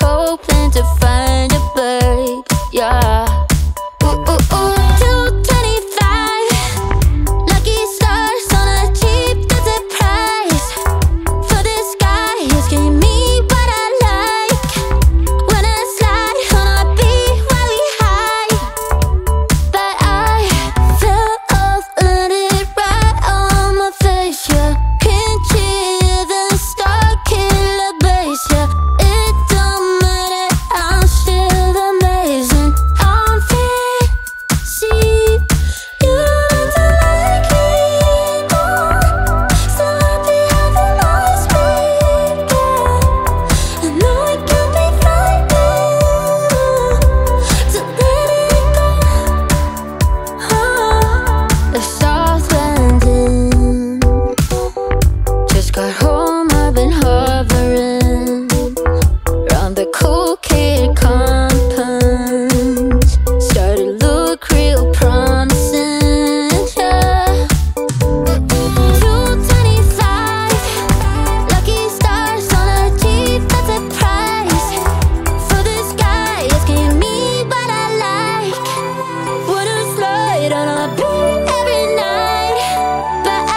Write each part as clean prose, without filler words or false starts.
hoping to find a bird, yeah. Ooh, ooh, ooh, 225 lucky stars on a cheap desert price. For this guy, he's giving me what I like. When I slide on a beat while we high, but I fell off, landed right on my face, yeah. Can't hear the star killer bass, yeah. It don't matter, I'm still amazing. I'm fancy, you don't like me more. So happy how the noise began. I know it can be frightening to let it go. The stars landing. Just got home, I've been hovering around the cool kid compounds. Started to look real promising, yeah. 225 lucky stars on a cheap desert price. For this guy, it's giving me what I like. Wanna slide on a beat every night, but I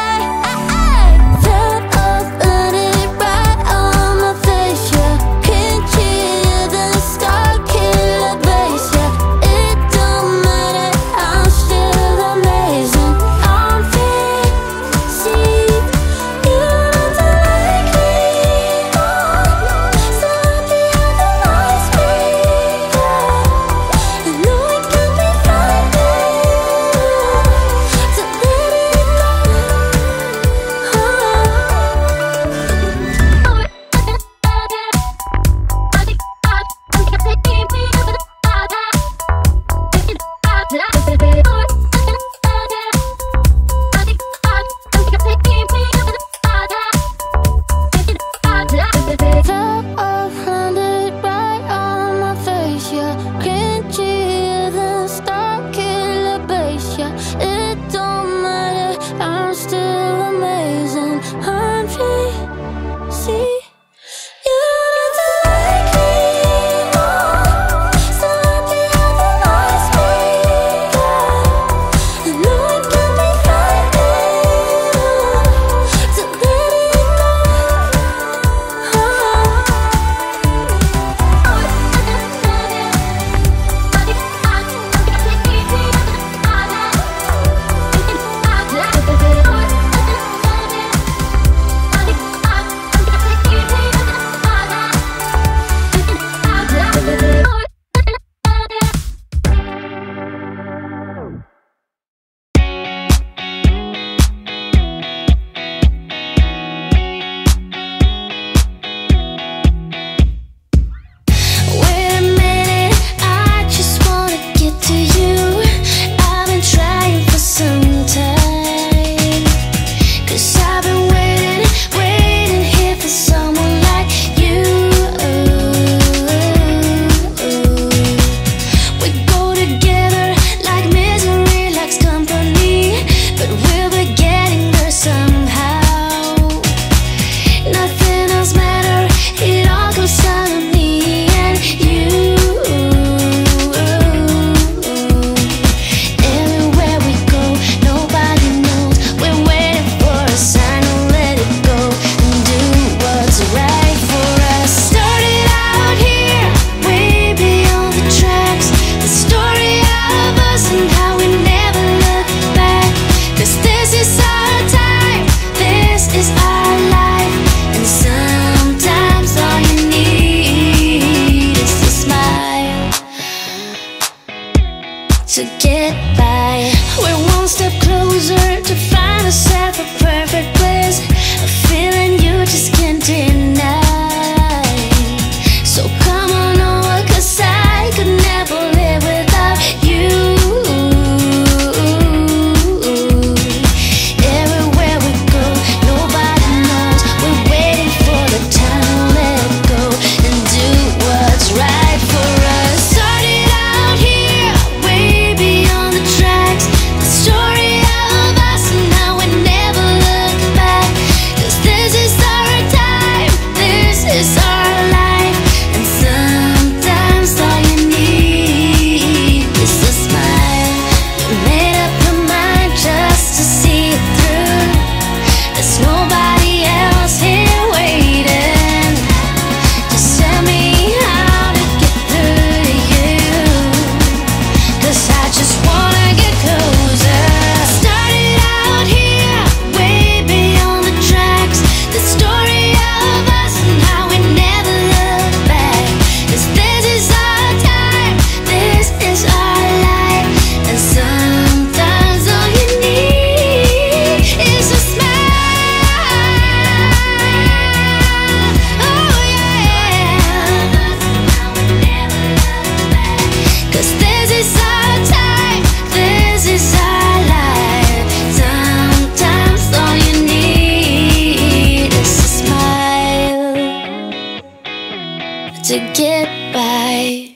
fell off, landed right on my face, yeah. Can't hear the star killer bass, yeah. It don't matter, I'm still amazing. I'm fancy, you don't like me more. So happy how the noise began. I know it can be frightening to let it go. Fell off, landed right on my face, yeah. Can't hear the star killer bass, yeah. It don't matter, I'm still amazing. I'm fancy, you don't like me more. So happy how the noise began. I know it can be frightening to let it go. Wait a minute, I just wanna get to you. I've been trying for some time, 'cause I've been waiting here for someone like you. We go together like misery likes company, but we'll be getting there somehow. Nothing else matters, it all comes down to me and you. Everywhere we go, nobody knows. We're waiting for a sign to let it go and do what's right for us. Started out here, way beyond the tracks. The story of us and how we never look back. 'Cause this is our time, this is our life. And sometimes all you need is to smile to get by. We're one step closer to find ourselves a perfect place, a feeling you just can't deny. So come on over, 'cause I could never live without you. Everywhere we go, nobody knows. We're waiting for the time to let it go and do what's right for us. Started out here, way beyond to get by.